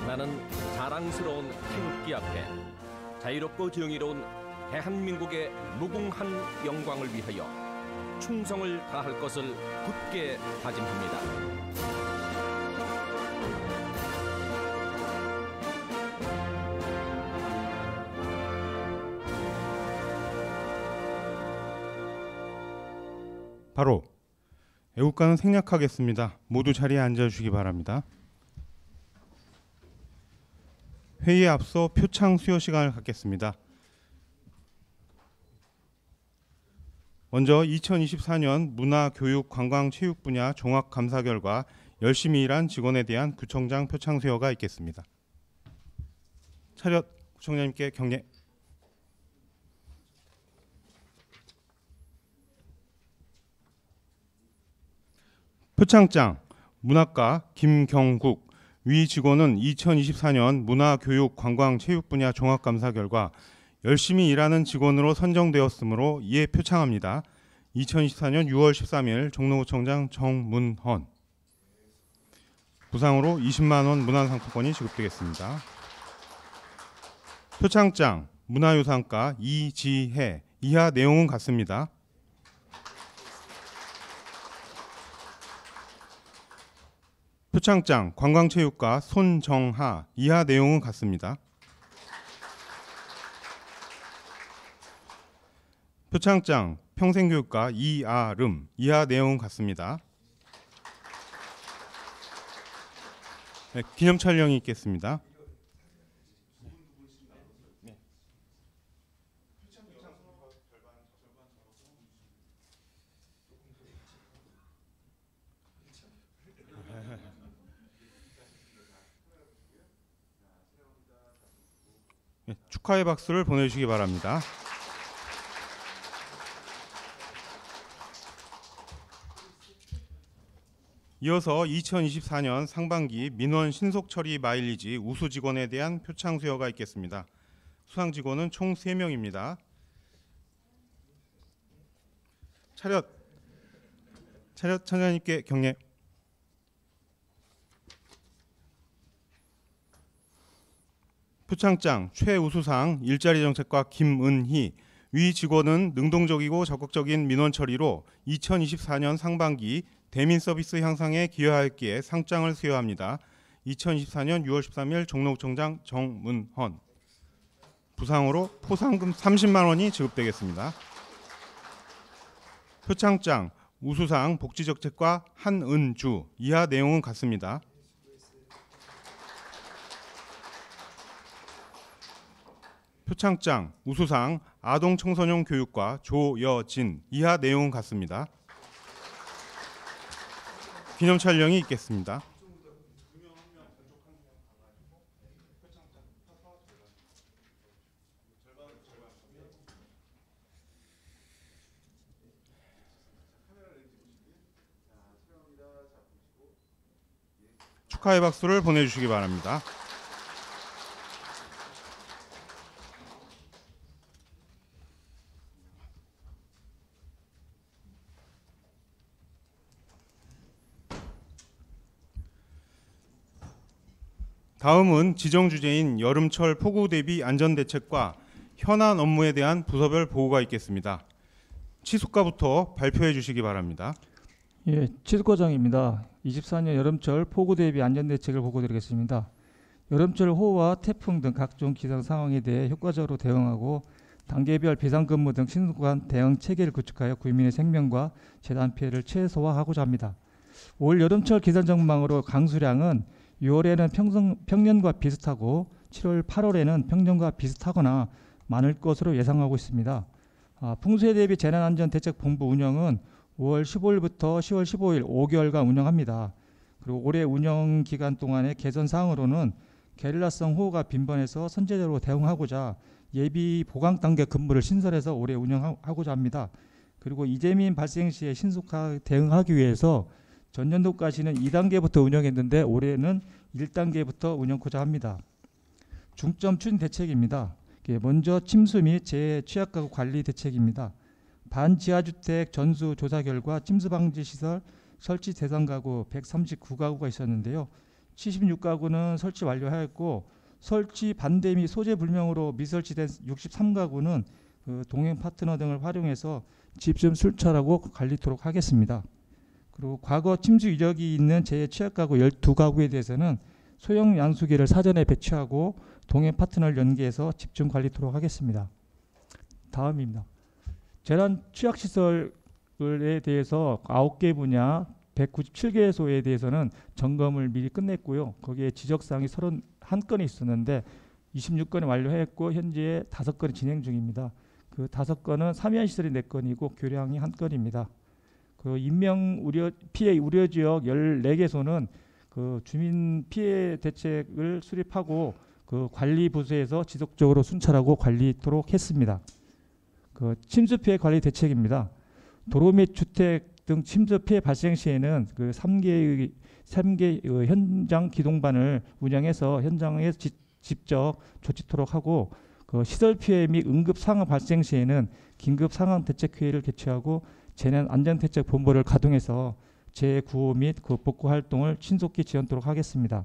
나는 자랑스러운 태극기 앞에 자유롭고 정의로운 대한민국의 무궁한 영광을 위하여 충성을 다할 것을 굳게 다짐합니다. 바로 애국가는 생략하겠습니다. 모두 자리에 앉아주시기 바랍니다. 회의에 앞서 표창 수여 시간을 갖겠습니다. 먼저 2024년 문화, 교육, 관광, 체육 분야 종합 감사 결과 열심히 일한 직원에 대한 구청장 표창 수여가 있겠습니다. 차렷 구청장님께 경례. 표창장 문학가 김경국 위 직원은 2024년 문화, 교육, 관광, 체육 분야 종합 감사 결과 열심히 일하는 직원으로 선정되었으므로 이에 표창합니다. 2024년 6월 13일 종로구청장 정문헌. 부상으로 20만 원 문화상품권이 지급되겠습니다. 표창장 문화유산가 이지혜 이하 내용은 같습니다. 표창장 관광체육가 손정하 이하 내용은 같습니다. 표창장 평생교육가 이아름 이하 내용은 같습니다. 네, 기념 촬영이 있겠습니다. 네, 축하의 박수를 보내주시기 바랍니다. 이어서 2024년 상반기 민원 신속 처리 마일리지 우수 직원에 대한 표창 수여가 있겠습니다. 수상 직원은 총 3명입니다. 차렷 청장님께 경례. 표창장 최우수상 일자리 정책과 김은희 위 직원은 능동적이고 적극적인 민원 처리로 2024년 상반기 대민 서비스 향상에 기여하였기에 상장을 수여합니다. 2024년 6월 13일 종로구청장 정문헌. 부상으로 포상금 30만 원이 지급되겠습니다. 표창장 우수상 복지정책과 한은주 이하 내용은 같습니다. 표창장 우수상 아동청소년 교육과 조여진 이하 내용은 같습니다. 기념 촬영이 있겠습니다. 축하의 박수를 보내주시기 바랍니다. 다음은 지정 주제인 여름철 폭우 대비 안전대책과 현안 업무에 대한 부서별 보고가 있겠습니다. 치수과부터 발표해 주시기 바랍니다. 예, 치수과장입니다. 24년 여름철 폭우 대비 안전대책을 보고드리겠습니다. 여름철 호우와 태풍 등 각종 기상 상황에 대해 효과적으로 대응하고 단계별 비상근무 등 신속한 대응 체계를 구축하여 국민의 생명과 재난 피해를 최소화하고자 합니다. 올 여름철 기상 전망으로 강수량은 6월에는 평년과 비슷하고 7월, 8월에는 평년과 비슷하거나 많을 것으로 예상하고 있습니다. 풍수에 대비 재난안전대책본부 운영은 5월 15일부터 10월 15일 5개월간 운영합니다. 그리고 올해 운영 기간 동안의 개선 사항으로는 게릴라성 호우가 빈번해서 선제적으로 대응하고자 예비 보강 단계 근무를 신설해서 올해 운영하고자 합니다. 그리고 이재민 발생 시에 신속하게 대응하기 위해서 전년도까지는 2단계부터 운영했는데 올해는 1단계부터 운영하고자 합니다. 중점 추진 대책입니다. 먼저 침수 및 재해 취약가구 관리 대책입니다. 반지하주택 전수 조사 결과 침수 방지 시설 설치 대상 가구 139가구가 있었는데요. 76가구는 설치 완료하였고 설치 반대 및 소재 불명으로 미설치된 63가구는 그 동행 파트너 등을 활용해서 집중 순찰하고 관리토록 하겠습니다. 그리고 과거 침수 이력이 있는 재취약가구 12가구에 대해서는 소형 양수기를 사전에 배치하고 동행 파트너를 연계해서 집중 관리토록 하겠습니다. 다음입니다. 재난 취약시설에 대해서 9개 분야 197개소에 대해서는 점검을 미리 끝냈고요. 거기에 지적사항이 31건이 있었는데 26건이 완료했고 현재 5건이 진행 중입니다. 그 5건은 사면시설이 4건이고 교량이 1건입니다. 그 인명 우려 피해 우려 지역 14개소는 그 주민 피해 대책을 수립하고 그 관리 부서에서 지속적으로 순찰하고 관리토록 했습니다. 그 침수 피해 관리 대책입니다. 도로 및 주택 등 침수 피해 발생 시에는 그 3개 현장 기동반을 운영해서 현장에 직접 조치토록 하고 그 시설 피해 및 응급 상황 발생 시에는 긴급 상황 대책 회의를 개최하고 재난 안전 대책 본부를 가동해서 재구호 및 그 복구 활동을 신속히 지원토록 하겠습니다.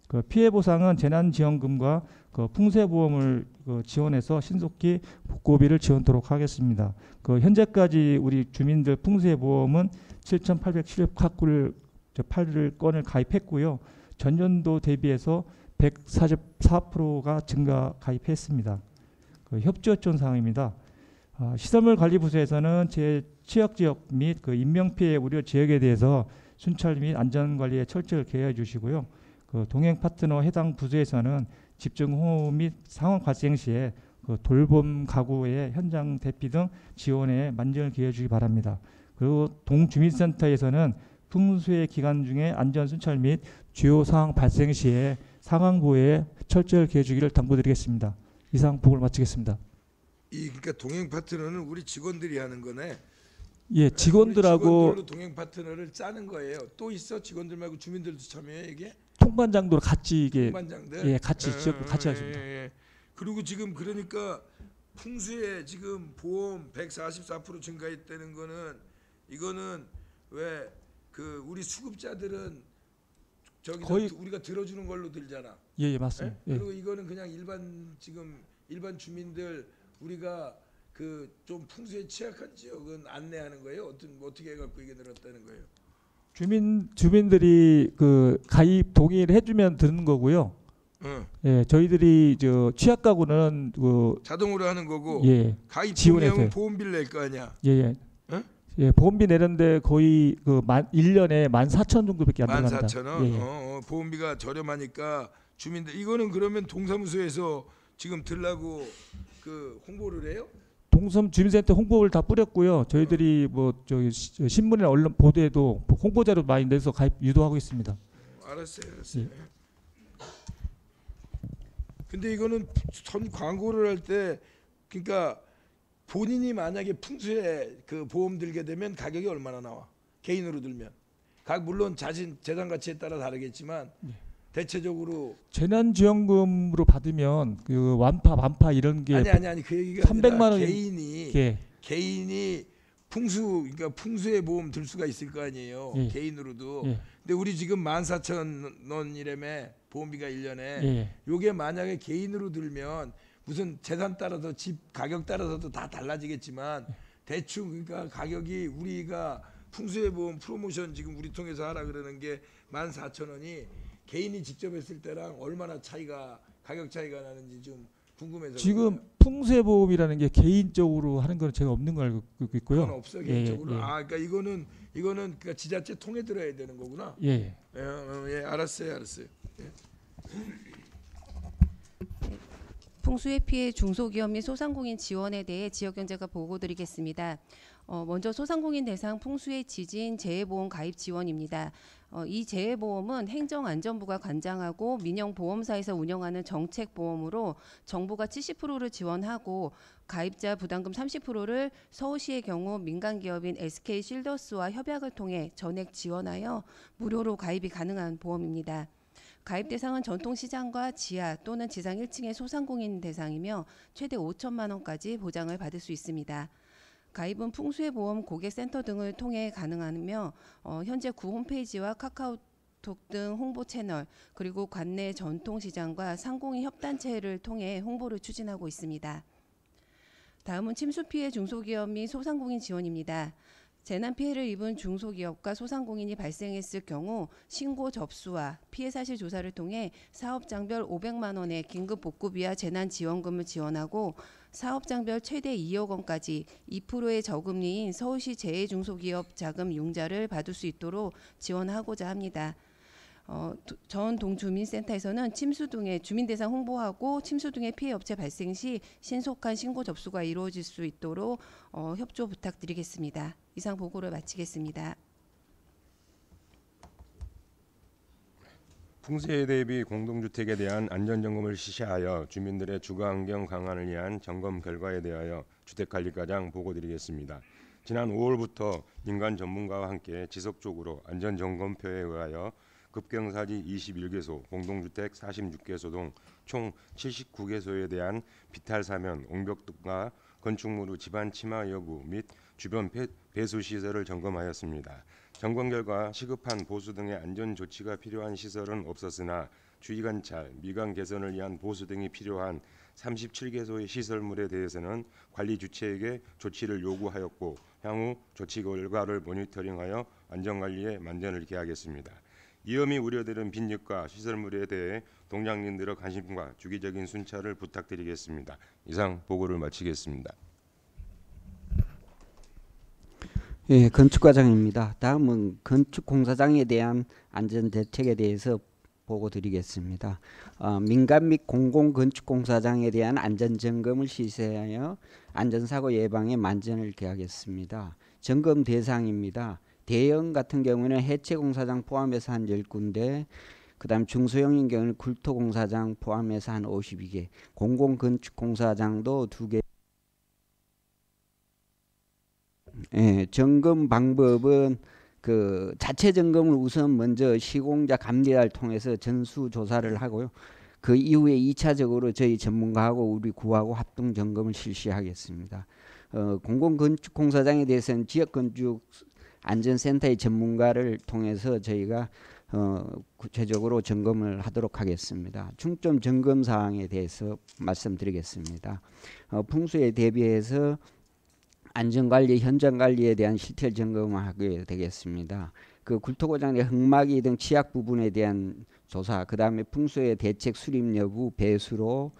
그 피해 보상은 재난지원금과 그 풍수보험을 그 지원해서 신속히 복구비를 지원토록 하겠습니다. 그 현재까지 우리 주민들 풍수보험은 7,878건을 가입했고요. 전년도 대비해서 144%가 증가 가입했습니다. 그 협조요청 사항입니다. 시설물 관리부서에서는 취약지역 및 그 인명피해 우려 지역에 대해서 순찰 및 안전관리에 철저히 개해해 주시고요. 그 동행 파트너 해당 부서에서는 집중호우 및 상황 발생 시에 그 돌봄 가구의 현장 대피 등 지원에 만전을 기해 주기 바랍니다. 그리고 동주민센터에서는 풍수해 기간 중에 안전 순찰 및 주요 상황 발생 시에 상황 보호에 철저히 기해 주기를 당부드리겠습니다. 이상 보고를 마치겠습니다. 그러니까 동행 파트너는 우리 직원들이 하는 거네. 예, 직원들하고 직원들로 동행 파트너를 짜는 거예요. 또 있어? 직원들 말고 주민들도 참여해 이게? 통반장도 같이 이게 동반장들? 예, 같이 같이 하십니다. 예. 그리고 지금 그러니까 풍수에 지금 보험 144% 증가했다는 거는 이거는 왜 그 우리 수급자들은 저기 거의 우리가 들어주는 걸로 들잖아. 예, 맞습니다. 예. 그리고 이거는 그냥 일반 주민들 우리가 그 좀 풍수에 취약한 지역은 안내하는 거예요. 어떻게 해갖고 이게 늘었다는 거예요? 주민들이 그 가입 동의를 해주면 드는 거고요. 예, 저희들이 저 취약 가구는 그 자동으로 하는 거고. 예, 가입 지원해서요. 동의하면 보험비를 낼 거 아니야. 예. 응? 예, 보험비 내는데 거의 그 1년에 14,000 정도밖에 안 들어갑니다. 14,000원. 예. 보험비가 저렴하니까 주민들 이거는 그러면 동사무소에서 지금 들라고 그 홍보를 해요? 동섬 주민센터 홍보를 다 뿌렸고요. 저희들이 뭐 저기 신문이나 언론 보도에도 홍보자료 많이 내서 가입 유도하고 있습니다. 알았어요. 예. 근데 이거는 전 광고를 할 때 그러니까 본인이 만약에 풍수에 그 보험 들게 되면 가격이 얼마나 나와? 개인으로 들면. 물론 재산 가치에 따라 다르겠지만 대체적으로 재난지원금으로 받으면 그 완파 이런 게 아니 그 얘기가 300만 원 개인이 그러니까 풍수의 보험 들 수가 있을 거 아니에요. 예. 개인으로도. 예. 근데 우리 지금 14,000원이라며 보험비가 1년에. 예. 요게 만약에 개인으로 들면 무슨 재산 따라서 집 가격 따라서도 다 달라지겠지만 대충 그러니까 가격이 우리가 풍수의 보험 프로모션 지금 우리 통해서 하라 그러는 게 14,000원이 개인이 직접 했을 때랑 얼마나 가격 차이가 나는지 좀 궁금해서. 지금 풍수보험이라는 게 개인적으로 하는 건 제가 없는 걸 알고 있고요. 그건 없어 개인적으로. 예. 그러니까 이거는 그러니까 지자체 통해 들어야 되는 거구나. 예. 예, 알았어요. 예. 풍수해 피해 중소기업 및 소상공인 지원에 대해 지역경제가 보고드리겠습니다. 먼저 소상공인 대상 풍수해 지진 재해보험 가입 지원입니다. 이 재해보험은 행정안전부가 관장하고 민영보험사에서 운영하는 정책보험으로 정부가 70%를 지원하고 가입자 부담금 30%를 서울시의 경우 민간기업인 SK실더스와 협약을 통해 전액 지원하여 무료로 가입이 가능한 보험입니다. 가입 대상은 전통시장과 지하 또는 지상 1층의 소상공인 대상이며 최대 5천만 원까지 보장을 받을 수 있습니다. 가입은 풍수해보험 고객센터 등을 통해 가능하며 현재 구 홈페이지와 카카오톡 카톡 등 홍보 채널, 그리고 관내 전통시장과 상공인 협단체를 통해 홍보를 추진하고 있습니다. 다음은 침수 피해 중소기업 및 소상공인 지원입니다. 재난 피해를 입은 중소기업과 소상공인이 발생했을 경우 신고 접수와 피해 사실 조사를 통해 사업장별 500만 원의 긴급 복구비와 재난지원금을 지원하고 사업장별 최대 2억 원까지 2%의 저금리인 서울시 재해중소기업 자금 융자를 받을 수 있도록 지원하고자 합니다. 전 동주민센터에서는 침수 등의 주민 대상 홍보하고 침수 등의 피해 업체 발생 시 신속한 신고 접수가 이루어질 수 있도록 협조 부탁드리겠습니다. 이상 보고를 마치겠습니다. 풍수에 대비 공동주택에 대한 안전점검을 실시하여 주민들의 주거환경 강화를 위한 점검 결과에 대하여 주택관리과장 보고드리겠습니다. 지난 5월부터 민간 전문가와 함께 지속적으로 안전점검표에 의하여 급경사지 21개소, 공동주택 46개소 등 총 79개소에 대한 비탈 사면, 옹벽 등과 건축물 후 집안 침하 여부 및 주변 배수 시설을 점검하였습니다. 점검 결과 시급한 보수 등의 안전 조치가 필요한 시설은 없었으나 주의 관찰, 미관 개선을 위한 보수 등이 필요한 37개소의 시설물에 대해서는 관리 주체에게 조치를 요구하였고 향후 조치 결과를 모니터링하여 안전관리에 만전을 기하겠습니다. 위험이 우려되는 빈집과 시설물에 대해 동장님들의 관심과 주기적인 순찰을 부탁드리겠습니다. 이상 보고를 마치겠습니다. 예, 건축과장입니다. 다음은 건축공사장에 대한 안전대책에 대해서 보고드리겠습니다. 민간 및 공공건축공사장에 대한 안전점검을 실시하여 안전사고 예방에 만전을 기하겠습니다. 점검 대상입니다. 대형 같은 경우는 해체공사장 포함해서 한 10군데, 그 다음 중소형인 경우는 굴토공사장 포함해서 한 52개, 공공건축공사장도 2개. 예, 점검 방법은 그 자체 점검을 우선 먼저 시공자 감리를 통해서 전수 조사를 하고요. 그 이후에 2차적으로 저희 전문가하고 우리 구하고 합동 점검을 실시하겠습니다. 공공건축공사장에 대해서는 지역건축 안전센터의 전문가를 통해서 저희가 구체적으로 점검을 하도록 하겠습니다. 중점 점검 사항에 대해서 말씀드리겠습니다. 풍수에 대비해서 안전관리, 현장관리에 대한 실태 점검을 하게 되겠습니다. 그 굴토고장의 흙막이 등 취약 부분에 대한 조사, 그 다음에 풍수의 대책 수립 여부, 배수로,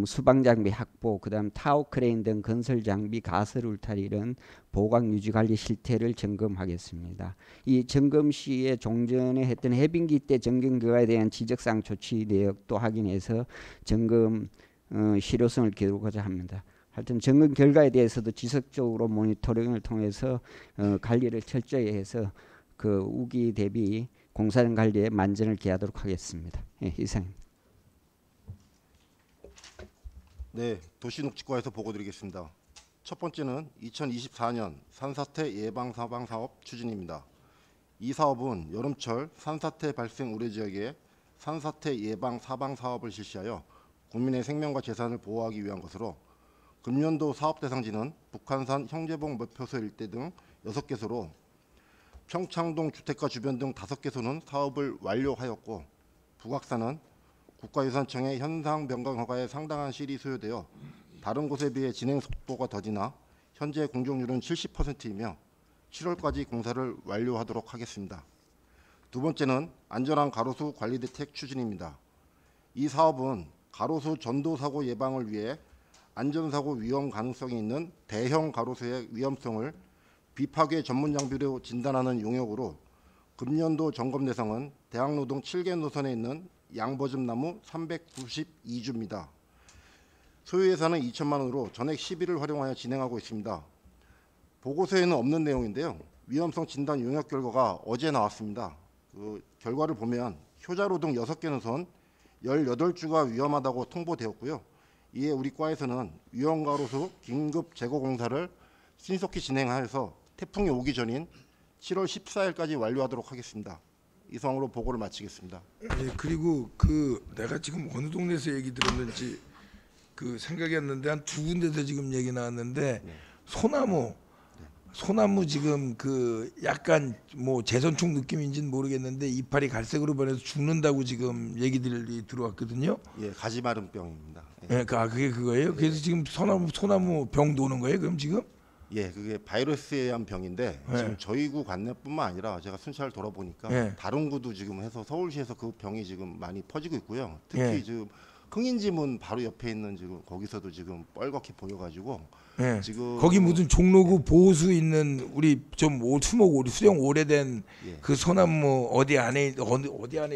수방장비 확보, 그 다음 타워크레인 등 건설장비, 가설 울타리 이런 보강 유지관리 실태를 점검하겠습니다. 이 점검 시에 종전에 했던 해빙기 때 점검 결과에 대한 지적사항 조치 내역도 확인해서 점검 실효성을 기록하고자 합니다. 하여튼 점검 결과에 대해서도 지속적으로 모니터링을 통해서 관리를 철저히 해서 그 우기 대비 공사장 관리에 만전을 기하도록 하겠습니다. 예, 이상입니다. 네, 도시녹지과에서 보고드리겠습니다. 첫 번째는 2024년 산사태 예방 사방 사업 추진입니다. 이 사업은 여름철 산사태 발생 우려 지역에 산사태 예방 사방 사업을 실시하여 국민의 생명과 재산을 보호하기 위한 것으로 금년도 사업 대상지는 북한산 형제봉 목표소 일대 등 6개소로 평창동 주택가 주변 등 5개소는 사업을 완료하였고 북악산은 국가유산청의 현상 변경 허가에 상당한 시일이 소요되어 다른 곳에 비해 진행 속도가 더디나 현재 공정률은 70%이며 7월까지 공사를 완료하도록 하겠습니다. 두 번째는 안전한 가로수 관리 대책 추진입니다. 이 사업은 가로수 전도사고 예방을 위해 안전사고 위험 가능성이 있는 대형 가로수의 위험성을 비파괴 전문 장비로 진단하는 용역으로 금년도 점검 대상은 대학로동 7개 노선에 있는 양버즘나무 392주입니다. 소요 예산은 2천만 원으로 전액 시비를 활용하여 진행하고 있습니다. 보고서에는 없는 내용인데요. 위험성 진단 용역 결과가 어제 나왔습니다. 그 결과를 보면 효자로 등 6개 노선 18주가 위험하다고 통보되었고요. 이에 우리 과에서는 위험가로수 긴급 재고 공사를 신속히 진행하여서 태풍이 오기 전인 7월 14일까지 완료하도록 하겠습니다. 이상으로 보고를 마치겠습니다. 예, 그리고 그 내가 지금 어느 동네에서 얘기 들었는지 그 생각이 안 나는데 한 2군데서 지금 얘기 나왔는데 소나무 소나무 지금 그 약간 뭐 재선충 느낌인지는 모르겠는데 이파리 갈색으로 변해서 죽는다고 지금 얘기들이 들어왔거든요. 예, 가지마름병입니다. 예, 그게 그거예요. 그래서 지금 소나무 병 도는 거예요. 그럼 지금? 예, 그게 바이러스에 의한 병인데 예. 지금 저희 구 관내뿐만 아니라 제가 순찰 돌아보니까 예. 다른 구도 지금 해서 서울시에서 그 병이 지금 많이 퍼지고 있고요. 특히 예. 지금 흥인지문 바로 옆에 있는 지금 거기서도 지금 뻘겋게 보여가지고 예. 지금 거기 무슨 종로구 보호수 있는 우리 좀 수령 오래된 예. 그 소나무 어디 안에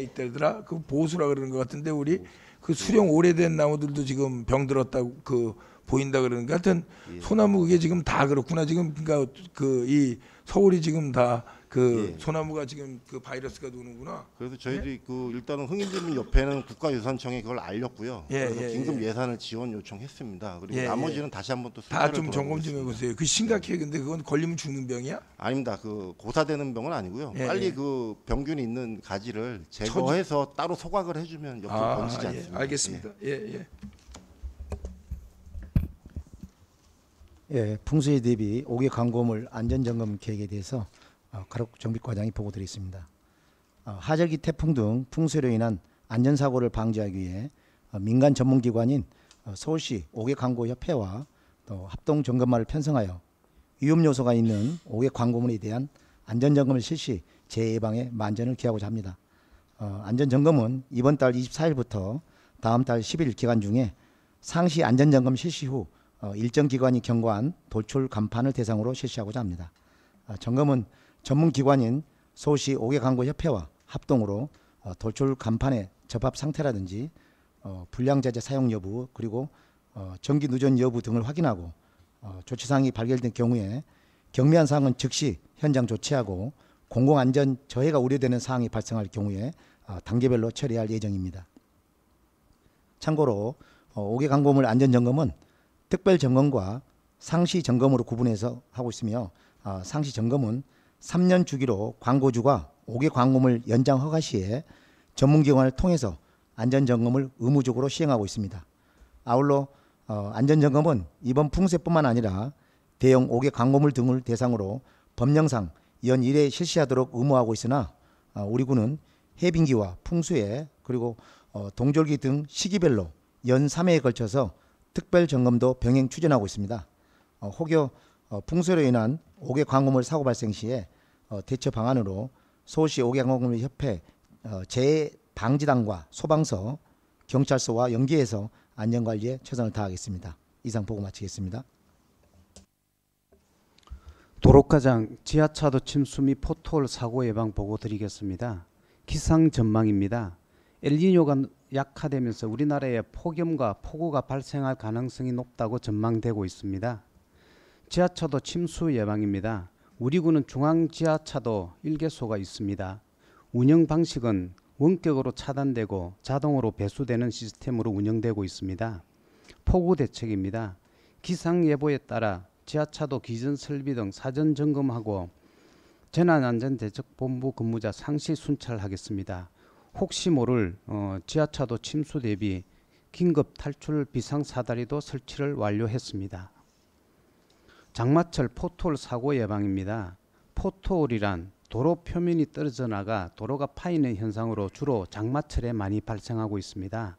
있다더라? 그 보호수라 그러는 것 같은데 우리 그 수령 오래된 나무들도 지금 병 들었다고 그 보인다 그러는 것 같은 예. 소나무 그게 지금 다 그렇구나. 지금 그러니까 그 이 서울이 지금 다 그 예. 소나무가 지금 그 바이러스가 도는구나. 그래서 저희들이 그 일단은 흥인지문 옆에는 국가유산청에 그걸 알렸고요. 예, 그래서 예, 긴급 예. 예산을 지원 요청했습니다. 그리고 예, 나머지는 다시 한번 또 다 순찰을 좀 점검 좀 돌아보겠습니다. 해보세요. 그 심각해. 근데 그건 걸리면 죽는 병이야? 아닙니다. 그 고사되는 병은 아니고요. 예, 빨리 예. 그 병균이 있는 가지를 제거해서 따로 소각을 해주면 옆으로 번지지 예. 않습니다. 알겠습니다. 예. 예, 풍수에 대비 5개 광고물 안전점검 계획에 대해서 가록 정비과장이 보고드리겠습니다. 하절기 태풍 등 풍수로 인한 안전사고를 방지하기 위해 민간 전문기관인 서울시 5개 광고협회와 또 합동점검말을 편성하여 위험 요소가 있는 5개 광고물에 대한 안전점검을 실시 재예방에 만전을 기하고자 합니다. 안전점검은 이번 달 24일부터 다음 달 10일 기간 중에 상시 안전점검 실시 후 일정 기관이 경과한 돌출 간판을 대상으로 실시하고자 합니다. 점검은 전문기관인 서울시 5개 광고협회와 합동으로 돌출 간판의 접합 상태라든지 불량자재 사용 여부 그리고 전기 누전 여부 등을 확인하고 조치사항이 발견된 경우에 경미한 사항은 즉시 현장 조치하고 공공안전 저해가 우려되는 사항이 발생할 경우에 단계별로 처리할 예정입니다. 참고로 5개 광고물 안전점검은 특별점검과 상시점검으로 구분해서 하고 있으며 상시점검은 3년 주기로 광고주가 5개 광고물 연장 허가 시에 전문기관을 통해서 안전점검을 의무적으로 시행하고 있습니다. 아울러 안전점검은 이번 풍수뿐만 아니라 대형 5개 광고물 등을 대상으로 법령상 연 1회 실시하도록 의무하고 있으나 우리 군은 해빙기와 풍수해 그리고 동절기 등 시기별로 연 3회에 걸쳐서 특별점검도 병행 추진하고 있습니다. 혹여 풍수로 인한 5개 광고물 사고 발생 시에 대처 방안으로 서울시 5개 광고물 협회 재해 방지단과 소방서, 경찰서와 연계해서 안전관리에 최선을 다하겠습니다. 이상 보고 마치겠습니다. 도로가장 지하차도 침수 및 포트홀 사고 예방 보고 드리겠습니다. 기상 전망입니다. 엘니뇨가 약화되면서 우리나라에 폭염과 폭우가 발생할 가능성이 높다고 전망되고 있습니다. 지하차도 침수 예방입니다. 우리 군은 중앙 지하차도 1개소가 있습니다. 운영 방식은 원격으로 차단되고 자동으로 배수되는 시스템으로 운영되고 있습니다. 폭우 대책입니다. 기상예보에 따라 지하차도 기존 설비 등 사전 점검하고 재난안전대책본부 근무자 상시 순찰하겠습니다. 혹시 모를 지하차도 침수 대비 긴급 탈출 비상사다리도 설치를 완료했습니다. 장마철 포트홀 사고 예방입니다. 포트홀이란 도로 표면이 떨어져 나가 도로가 파이는 현상으로 주로 장마철에 많이 발생하고 있습니다.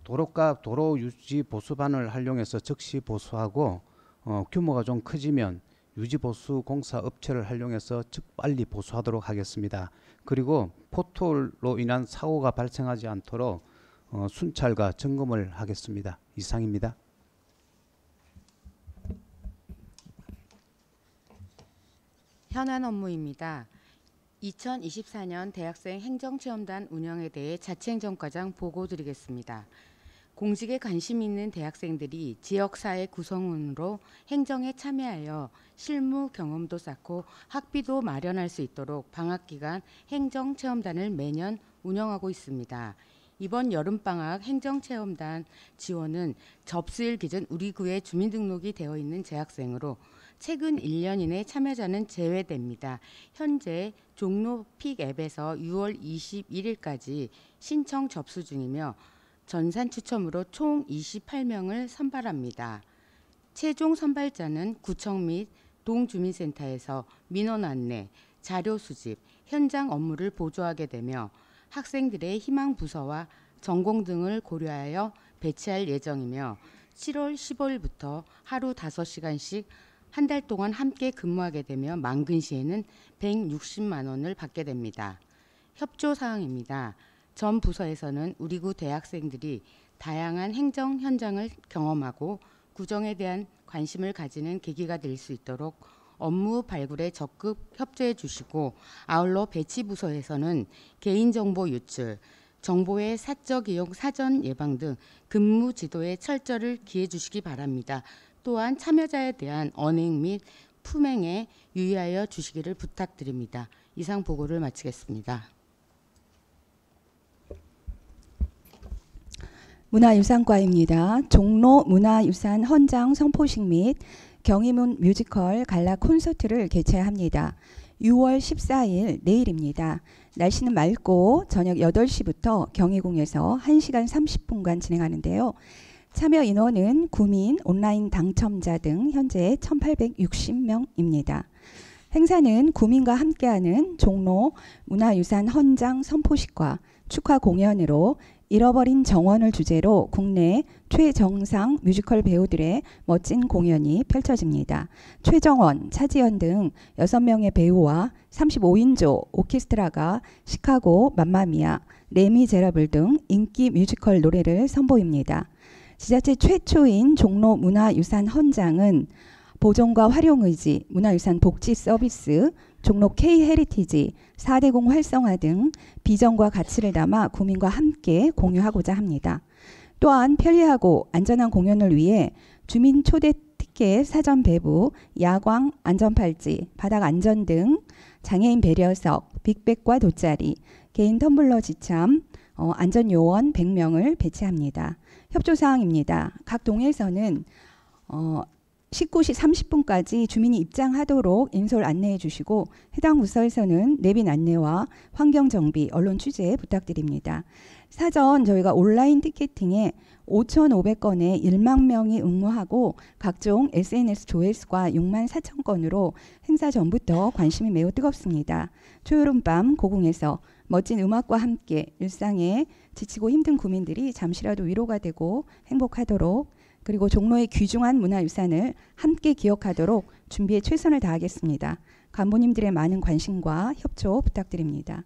도로가 도로 유지 보수반을 활용해서 즉시 보수하고 규모가 좀 커지면 유지보수 공사 업체를 활용해서 빨리 보수하도록 하겠습니다. 그리고 포트홀로 인한 사고가 발생하지 않도록 순찰과 점검을 하겠습니다. 이상입니다. 현안 업무입니다. 2024년 대학생 행정체험단 운영에 대해 자치행정과장 보고드리겠습니다. 공직에 관심 있는 대학생들이 지역사회 구성원으로 행정에 참여하여 실무 경험도 쌓고 학비도 마련할 수 있도록 방학기간 행정체험단을 매년 운영하고 있습니다. 이번 여름방학 행정체험단 지원은 접수일 기준 우리 구에 주민등록이 되어 있는 재학생으로 최근 1년 이내 참여자는 제외됩니다. 현재 종로 픽 앱에서 6월 21일까지 신청 접수 중이며 전산 추첨으로 총 28명을 선발합니다. 최종 선발자는 구청 및 동주민센터에서 민원 안내, 자료 수집, 현장 업무를 보조하게 되며 학생들의 희망 부서와 전공 등을 고려하여 배치할 예정이며 7월 15일부터 하루 5시간씩 한 달 동안 함께 근무하게 되며 만근 시에는 160만 원을 받게 됩니다. 협조 사항입니다. 전 부서에서는 우리 구 대학생들이 다양한 행정 현장을 경험하고 구정에 대한 관심을 가지는 계기가 될 수 있도록 업무 발굴에 적극 협조해 주시고, 아울러 배치 부서에서는 개인정보 유출, 정보의 사적 이용 사전 예방 등 근무 지도에 철저를 기해 주시기 바랍니다. 또한 참여자에 대한 언행 및 품행에 유의하여 주시기를 부탁드립니다. 이상 보고를 마치겠습니다. 문화유산과입니다. 종로 문화유산 헌장 선포식 및 경희문 뮤지컬 갈라 콘서트를 개최합니다. 6월 14일 내일입니다. 날씨는 맑고 저녁 8시부터 경희궁에서 1시간 30분간 진행하는데요. 참여 인원은 구민, 온라인 당첨자 등 현재 1,860명입니다. 행사는 구민과 함께하는 종로 문화유산 헌장 선포식과 축하 공연으로 잃어버린 정원을 주제로 국내 최정상 뮤지컬 배우들의 멋진 공연이 펼쳐집니다. 최정원, 차지연 등 6명의 배우와 35인조 오케스트라가 시카고, 맘마미아, 레미제라블 등 인기 뮤지컬 노래를 선보입니다. 지자체 최초인 종로 문화유산 헌장은 보존과 활용 의지, 문화유산 복지 서비스, 종로 K-헤리티지, 4대공 활성화 등 비전과 가치를 담아 구민과 함께 공유하고자 합니다. 또한 편리하고 안전한 공연을 위해 주민 초대 티켓 사전 배부, 야광 안전팔찌, 바닥 안전 등 장애인 배려석, 빅백과 돗자리, 개인 텀블러 지참, 안전요원 100명을 배치합니다. 협조사항입니다. 각 동에서는 19시 30분까지 주민이 입장하도록 인솔 안내해 주시고, 해당 부서에서는 내빈 안내와 환경정비, 언론 취재 부탁드립니다. 사전 저희가 온라인 티켓팅에 5,500건에 1만 명이 응모하고 각종 SNS 조회수가 6만 4천 건으로 행사 전부터 관심이 매우 뜨겁습니다. 초여름 밤 고궁에서 멋진 음악과 함께 일상에 지치고 힘든 구민들이 잠시라도 위로가 되고 행복하도록, 그리고 종로의 귀중한 문화유산을 함께 기억하도록 준비에 최선을 다하겠습니다. 간부님들의 많은 관심과 협조 부탁드립니다.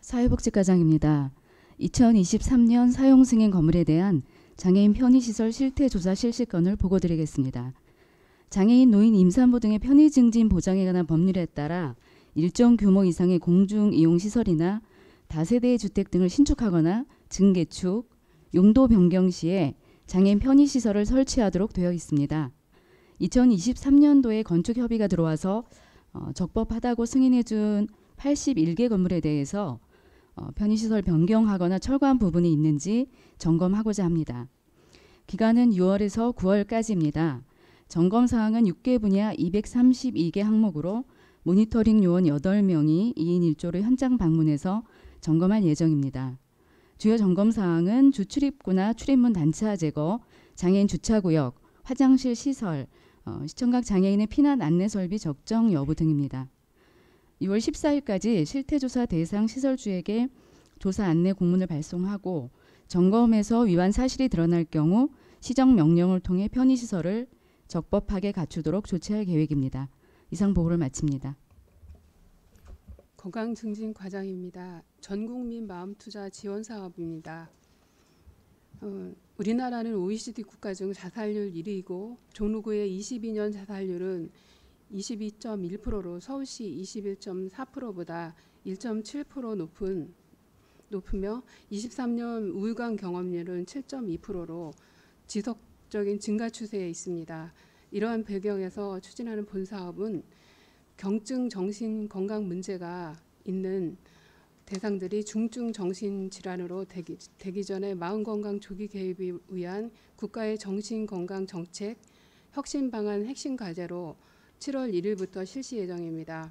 사회복지과장입니다. 2023년 사용승인 건물에 대한 장애인 편의시설 실태조사 실시건을 보고드리겠습니다. 장애인, 노인, 임산부 등의 편의 증진 보장에 관한 법률에 따라 일정 규모 이상의 공중이용시설이나 다세대 주택 등을 신축하거나 증개축, 용도 변경 시에 장애인 편의시설을 설치하도록 되어 있습니다. 2023년도에 건축협의가 들어와서 적법하다고 승인해준 81개 건물에 대해서 편의시설 변경하거나 철거한 부분이 있는지 점검하고자 합니다. 기간은 6월에서 9월까지입니다. 점검사항은 6개 분야 232개 항목으로 모니터링 요원 8명이 2인 1조로 현장 방문해서 점검할 예정입니다. 주요 점검사항은 주출입구나 출입문 단차 제거, 장애인 주차구역, 화장실 시설, 시청각 장애인의 피난 안내 설비 적정 여부 등입니다. 6월 14일까지 실태조사 대상 시설주에게 조사 안내 공문을 발송하고 점검에서 위반 사실이 드러날 경우 시정 명령을 통해 편의시설을 적법하게 갖추도록 조치할 계획입니다. 이상 보고를 마칩니다. 건강증진과장입니다. 전국민 마음투자 지원 사업입니다. 우리나라는 OECD 국가 중 자살률 1위이고 종로구의 22년 자살률은 22.1%로 서울시 21.4%보다 1.7% 높으며 23년 우울감 경험률은 7.2%로 지속적인 증가 추세에 있습니다. 이러한 배경에서 추진하는 본 사업은 경증 정신 건강 문제가 있는 대상들이 중증 정신 질환으로 되기 전에 마음 건강 조기 개입을 위한 국가의 정신 건강 정책 혁신 방안 핵심 과제로 7월 1일부터 실시 예정입니다.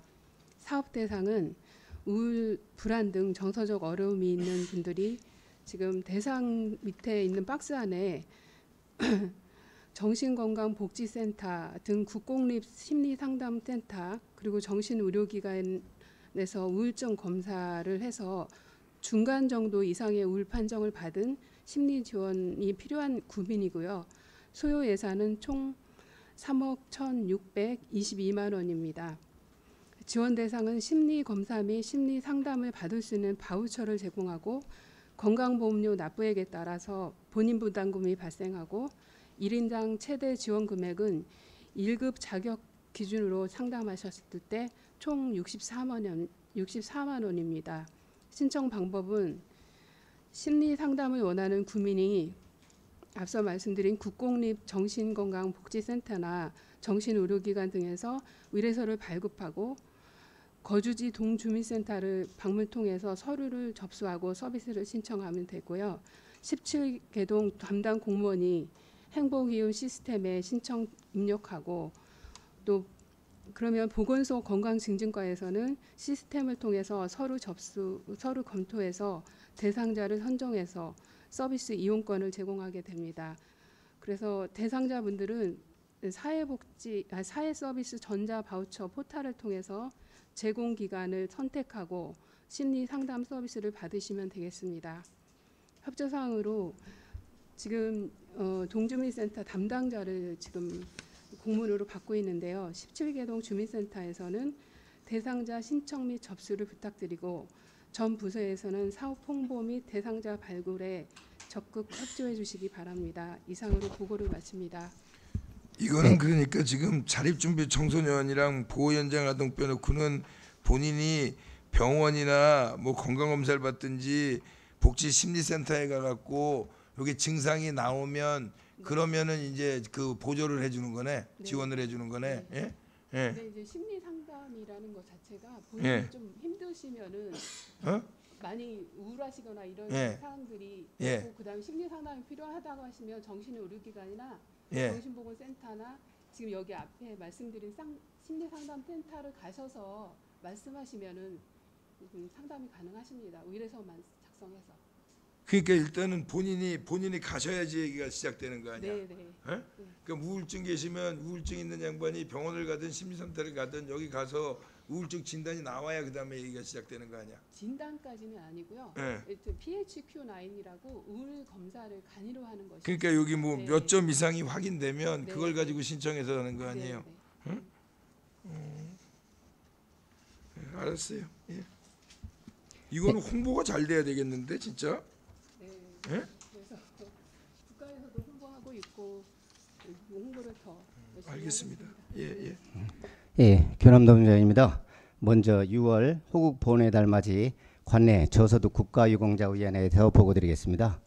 사업 대상은 우울, 불안 등 정서적 어려움이 있는 분들이 지금 대상 밑에 있는 박스 안에 정신건강복지센터 등 국공립 심리상담센터 그리고 정신의료기관에서 우울증 검사를 해서 중간 정도 이상의 우울 판정을 받은 심리 지원이 필요한 구민이고요. 소요 예산은 총 3억 1,622만 원입니다. 지원 대상은 심리 검사 및 심리 상담을 받을 수 있는 바우처를 제공하고 건강보험료 납부액에 따라서 본인 부담금이 발생하고 1인당 최대 지원 금액은 1급 자격 기준으로 상담하셨을 때 총 64만 원입니다. 신청 방법은 심리 상담을 원하는 구민이 앞서 말씀드린 국공립 정신건강복지센터나 정신의료기관 등에서 의뢰서를 발급하고 거주지 동주민센터를 방문 통해서 서류를 접수하고 서비스를 신청하면 되고요. 17개동 담당 공무원이 행복이윤 시스템에 신청 입력하고 또 그러면 보건소 건강증진과에서는 시스템을 통해서 서류 검토해서 대상자를 선정해서 서비스 이용권을 제공하게 됩니다. 그래서 대상자분들은 사회서비스 전자바우처 포탈을 통해서 제공기관을 선택하고 심리상담 서비스를 받으시면 되겠습니다. 협조사항으로 지금 동주민센터 담당자를 지금 공문으로 받고 있는데요. 17개동 주민센터에서는 대상자 신청 및 접수를 부탁드리고 전 부서에서는 사업 홍보 및 대상자 발굴에 적극 협조해 주시기 바랍니다. 이상으로 보고를 마칩니다. 이거는 그러니까 지금 자립준비 청소년이랑 보호연장 아동 빼놓고는 본인이 병원이나 뭐 건강검사를 받든지 복지심리센터에 가갖고 여기 증상이 나오면 그러면은 이제 그 보조를 해주는 거네, 지원을 해주는 거네. 예? 예. 근데 이제 심리 상담이라는 것 자체가 본인이 좀 힘드시면은 많이 우울하시거나 이런 사람들이 있고 그다음에 심리 상담이 필요하다고 하시면 정신의료기관이나 정신보건센터나 지금 여기 앞에 말씀드린 심리 상담 센터를 가셔서 말씀하시면은 상담이 가능하십니다. 의뢰서만 작성해서. 그러니까 일단은 본인이 가셔야지 얘기가 시작되는 거 아니야. 네. 그러니까 우울증 계시면 우울증 있는 양반이 병원을 가든 심리센터를 가든 여기 가서 우울증 진단이 나와야 그다음에 얘기가 시작되는 거 아니야. 진단까지는 아니고요. PHQ-9이라고 우울 검사를 간이로 하는 것이. 그러니까 여기 뭐 몇 점 이상이 확인되면 그걸 가지고 신청해서 하는 거 아니에요. 응? 알았어요. 예. 이거는 홍보가 잘 돼야 되겠는데 진짜. 네. 그래서 국가에서도 홍보하고 있고 홍보를 더 열심히 알겠습니다. 하겠습니다. 예, 교남동장입니다. 먼저 6월 호국 보훈의 달 맞이 관내 저소득 국가유공자위원회에서 보고드리겠습니다.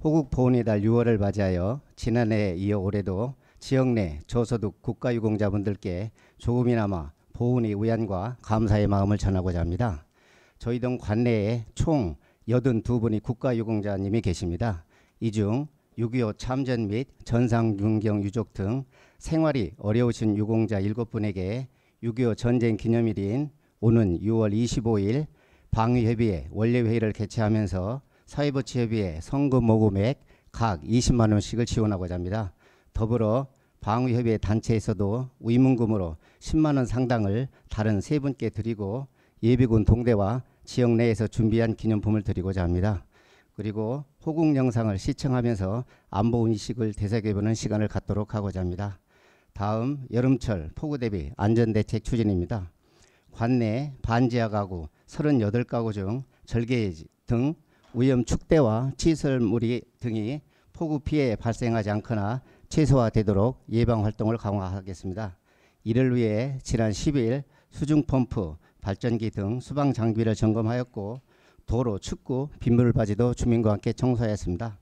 호국 보훈의 달 6월을 맞이하여 지난해에 이어 올해도 지역 내 저소득 국가유공자분들께 조금이나마 보훈의 위안과 감사의 마음을 전하고자 합니다. 저희 동 관내에 총 82분이 국가유공자님이 계십니다. 이 중 6.25 참전 및 전상윤경 유족 등 생활이 어려우신 유공자 7분에게 6.25 전쟁 기념일인 오는 6월 25일 방위협의회 원례회의를 개최하면서 사회복지협의회 성금 모금액 각 20만 원씩을 지원하고자 합니다. 더불어 방위협의회 단체에서도 위문금으로 10만 원 상당을 다른 세 분께 드리고 예비군 동대와 지역 내에서 준비한 기념품을 드리고자 합니다. 그리고 호국 영상을 시청하면서 안보인식을 되새겨보는 시간을 갖도록 하고자 합니다. 다음 여름철 폭우 대비 안전대책 추진입니다. 관내 반지하 가구 38가구 중 절개 등 위험 축대와 시설물이 등이 폭우 피해 발생하지 않거나 최소화되도록 예방 활동을 강화하겠습니다. 이를 위해 지난 10일 수중펌프, 발전기 등 수방 장비를 점검하였고 도로, 축구, 빗물바지도 주민과 함께 청소하였습니다.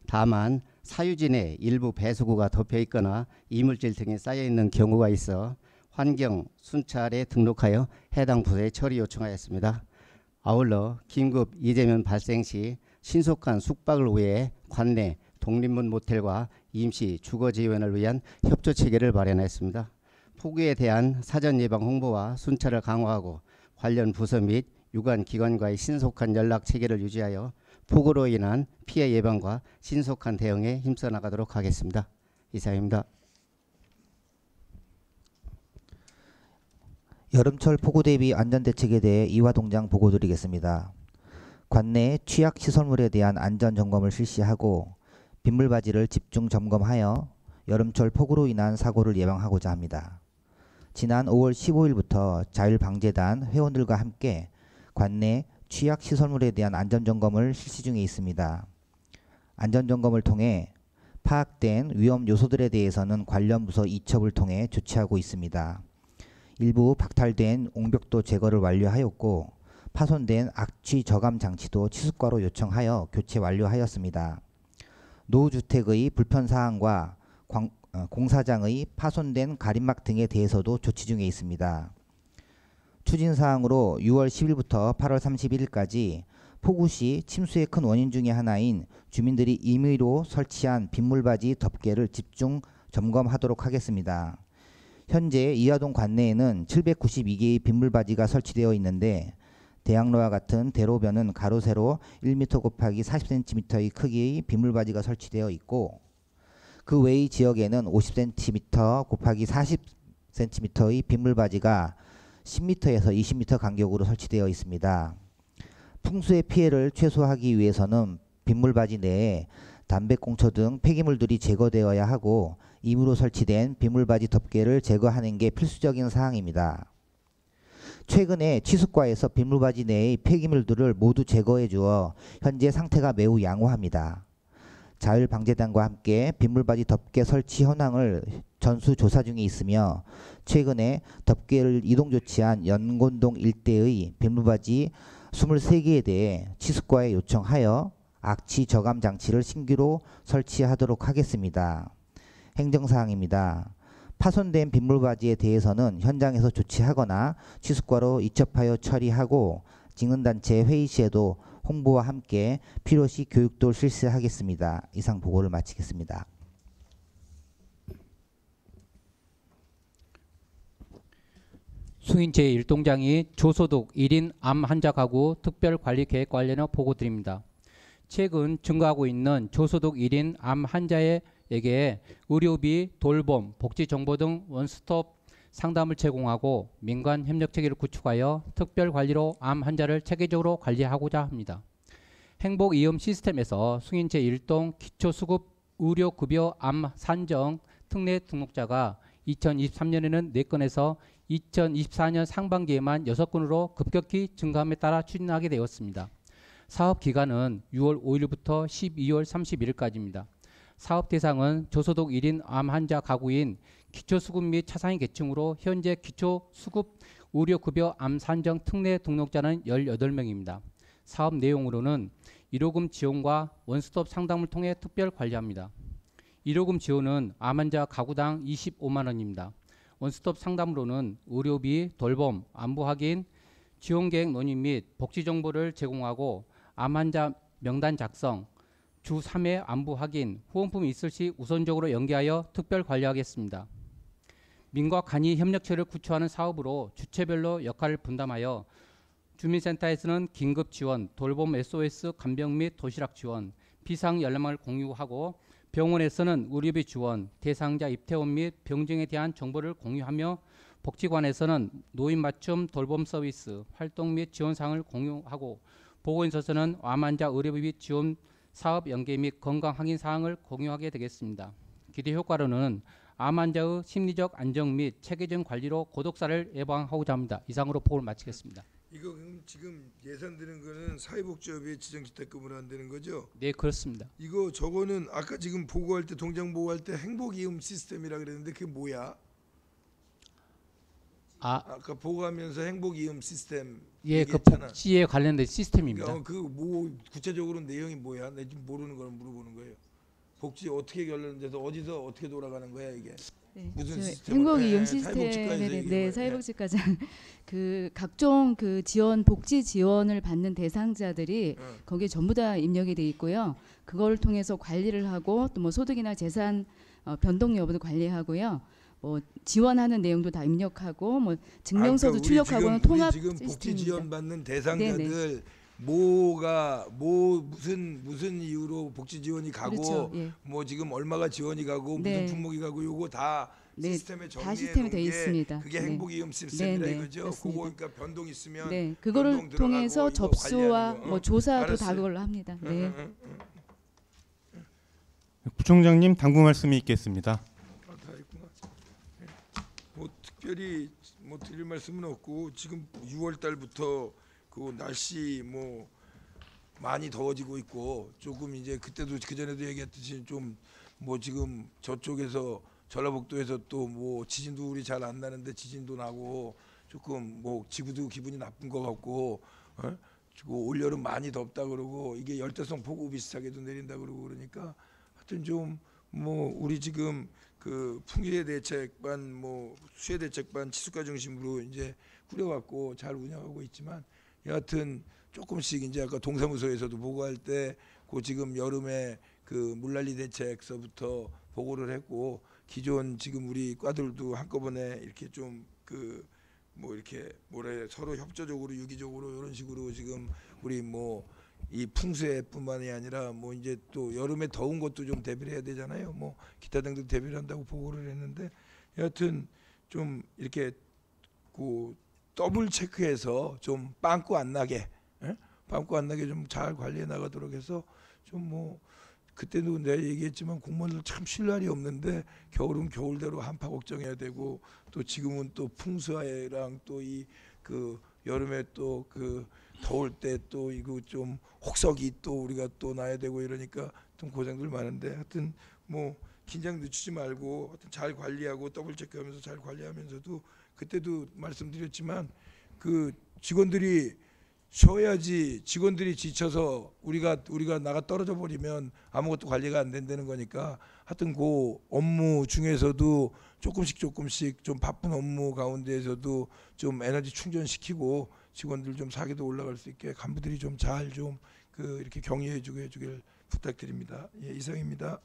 다만 사유진에 일부 배수구가 덮여 있거나 이물질 등이 쌓여 있는 경우가 있어 환경 순찰에 등록하여 해당 부서에 처리 요청하였습니다. 아울러 긴급 이재면 발생 시 신속한 숙박을 위해 관내 독립문 모텔과 임시 주거 지원을 위한 협조 체계를 마련했습니다. 폭우에 대한 사전 예방 홍보와 순찰을 강화하고 관련 부서 및 유관 기관과의 신속한 연락 체계를 유지하여 폭우로 인한 피해 예방과 신속한 대응에 힘써 나가도록 하겠습니다. 이상입니다. 여름철 폭우 대비 안전대책에 대해 이화동장 보고드리겠습니다. 관내 취약 시설물에 대한 안전 점검을 실시하고 빗물바지를 집중 점검하여 여름철 폭우로 인한 사고를 예방하고자 합니다. 지난 5월 15일부터 자율방재단 회원들과 함께 관내 취약 시설물에 대한 안전점검을 실시 중에 있습니다. 안전점검을 통해 파악된 위험 요소들에 대해서는 관련 부서 이첩을 통해 조치하고 있습니다. 일부 박탈된 옹벽도 제거를 완료하였고 파손된 악취 저감 장치도 치수과로 요청하여 교체 완료하였습니다. 노후주택의 불편사항과 공사장의 파손된 가림막 등에 대해서도 조치 중에 있습니다. 추진사항으로 6월 10일부터 8월 31일까지 폭우 시 침수의 큰 원인 중의 하나인 주민들이 임의로 설치한 빗물바지 덮개를 집중 점검하도록 하겠습니다. 현재 이화동 관내에는 792개의 빗물바지가 설치되어 있는데 대학로와 같은 대로변은 가로 세로 1m 곱하기 40cm의 크기의 빗물바지가 설치되어 있고 그 외의 지역에는 50cm 곱하기 40cm의 빗물바지가 10m에서 20m 간격으로 설치되어 있습니다. 풍수의 피해를 최소화하기 위해서는 빗물바지 내에 담배꽁초 등 폐기물들이 제거되어야 하고 임의로 설치된 빗물바지 덮개를 제거하는 게 필수적인 사항입니다. 최근에 치수과에서 빗물바지 내의 폐기물들을 모두 제거해 주어 현재 상태가 매우 양호합니다. 자율방재단과 함께 빗물바지 덮개 설치 현황을 전수조사 중에 있으며 최근에 덮개를 이동 조치한 연곤동 일대의 빗물바지 23개에 대해 치수과에 요청하여 악취 저감 장치를 신규로 설치하도록 하겠습니다. 행정사항입니다. 파손된 빗물바지에 대해서는 현장에서 조치하거나 치수과로 이첩하여 처리하고 직능단체 회의 시에도 홍보와 함께 필요시 교육도 실시하겠습니다. 이상 보고를 마치겠습니다. 승인 제1동장이 조소득 1인 암 환자 가구 특별관리 계획 관련해 보고드립니다. 최근 증가하고 있는 조소득 1인 암 환자에게 의료비, 돌봄, 복지정보 등 원스톱 상담을 제공하고 민간 협력체계를 구축하여 특별관리로 암 환자를 체계적으로 관리하고자 합니다. 행복이음 시스템에서 승인 제1동 기초수급 의료급여 암 산정 특례 등록자가 2023년에는 4건에서 2024년 상반기에만 6건으로 급격히 증가함에 따라 추진하게 되었습니다. 사업 기간은 6월 5일부터 12월 31일까지입니다. 사업 대상은 저소득 1인 암 환자 가구인 기초수급 및 차상위 계층으로 현재 기초수급 의료급여 암 산정 특례 등록자는 18명입니다. 사업 내용으로는 1호금 지원과 원스톱 상담을 통해 특별 관리합니다. 1호금 지원은 암 환자 가구당 25만 원입니다. 원스톱 상담으로는 의료비, 돌봄, 안부 확인, 지원계획 논의 및 복지 정보를 제공하고 암 환자 명단 작성, 주 3회 안부 확인, 후원품이 있을 시 우선적으로 연계하여 특별 관리하겠습니다. 민과 간이 협력체를 구축하는 사업으로 주체별로 역할을 분담하여 주민센터에서는 긴급 지원, 돌봄 SOS 간병 및 도시락 지원, 비상 연락망을 공유하고 병원에서는 의료비 지원, 대상자 입퇴원 및 병증에 대한 정보를 공유하며 복지관에서는 노인 맞춤 돌봄 서비스, 활동 및 지원 사항을 공유하고 보건소에서는 암 환자 의료비 지원 사업 연계 및 건강 확인 사항을 공유하게 되겠습니다. 기대 효과로는 암 환자의 심리적 안정 및 체계적인 관리로 고독사를 예방하고자 합니다. 이상으로 보고를 마치겠습니다. 이거 지금 예산되는 거는 사회복지업에 지정주택금으로 안 되는 거죠? 네, 그렇습니다. 이거 저거는 아까 지금 보고할 때 동장 보고할 때 행복이음 시스템이라 그랬는데 그게 뭐야? 아까 보고하면서 행복이음 시스템 예, 그 얘기했잖아. 복지에 관련된 시스템입니다. 그러니까 그 뭐 구체적으로 내용이 뭐야? 내 지금 모르는 걸 물어보는 거예요. 복지 어떻게 결론돼서 어디서 어떻게 돌아가는 거야 이게? 네, 무슨 시스템? 행복이음 시스템에 사회복지과장 그 각종 그 지원 복지 지원을 받는 대상자들이 거기에 전부 다 입력이 돼 있고요. 그걸 통해서 관리를 하고 또 뭐 소득이나 재산 변동 여부도 관리하고요. 뭐 지원하는 내용도 다 입력하고 뭐 증명서도 출력하고는 통합 지금 복지 지원 받는 대상자들 네네. 무슨 이유로 복지 지원이 가고 그렇죠. 예. 뭐 지금 얼마가 지원이 가고 네. 무슨 품목이 가고 요거 다 네, 시스템에 다 정리해 시스템이 놓은 돼 게 있습니다. 그게 네. 행복이음 시스템이라 네, 네, 이거죠. 그렇습니다. 그거 그러니까 변동 있으면 네, 그거를 변동 들어가고 통해서 이거 접수와 관리하는 거. 뭐 조사도 알았어요. 다 그걸로 합니다. 네. 부총장님 당부 말씀이 있겠습니다. 다 있구나. 뭐 특별히 뭐 드릴 말씀은 없고 지금 6월 달부터 그 날씨 뭐 많이 더워지고 있고 조금 이제 그때도 그 전에도 얘기했듯이 좀 뭐 지금 저쪽에서 전라북도에서 또 뭐 지진도 우리 잘 안 나는데 지진도 나고 조금 뭐 지구도 기분이 나쁜 것 같고 그리고 올 여름 많이 덥다 그러고 이게 열대성 폭우 비슷하게도 내린다 그러고 그러니까 하여튼 좀 뭐 우리 지금 그 풍수해 대책반 뭐 수해 대책반 치수과 중심으로 이제 꾸려갖고 잘 운영하고 있지만 여하튼 조금씩 이제 아까 동사무소에서도 보고할 때 그 지금 여름에 그 물난리 대책서부터 보고를 했고 기존 지금 우리 과들도 한꺼번에 이렇게 좀 그 뭐 이렇게 뭐래 서로 협조적으로 유기적으로 이런 식으로 지금 우리 뭐 이 풍수해뿐만이 아니라 뭐 이제 또 여름에 더운 것도 좀 대비를 해야 되잖아요. 뭐 기타 등등 대비를 한다고 보고를 했는데 여하튼 좀 이렇게 그 더블 체크해서 좀 빵꾸 안 나게 빵꾸 안 나게 좀 잘 관리해 나가도록 해서 좀 뭐 그때도 내가 얘기했지만 공무원들 참 쉴 날이 없는데 겨울은 겨울대로 한파 걱정해야 되고 또 지금은 또 풍수해랑 또 이 그 여름에 또 그 더울 때 또 이거 좀 혹석이 또 우리가 또 나야 되고 이러니까 좀 고생들 많은데 하여튼 뭐 긴장 늦추지 말고 하여튼 잘 관리하고 더블 체크하면서 잘 관리하면서도 그때도 말씀드렸지만 그 직원들이 쉬어야지 직원들이 지쳐서 우리가 나가 떨어져 버리면 아무것도 관리가 안 된다는 거니까 하여튼 그 업무 중에서도 조금씩 좀 바쁜 업무 가운데에서도 좀 에너지 충전시키고 직원들 좀 사기도 올라갈 수 있게 간부들이 좀 잘 좀 그 이렇게 격려해 주게 해주길 부탁드립니다. 예, 이상입니다.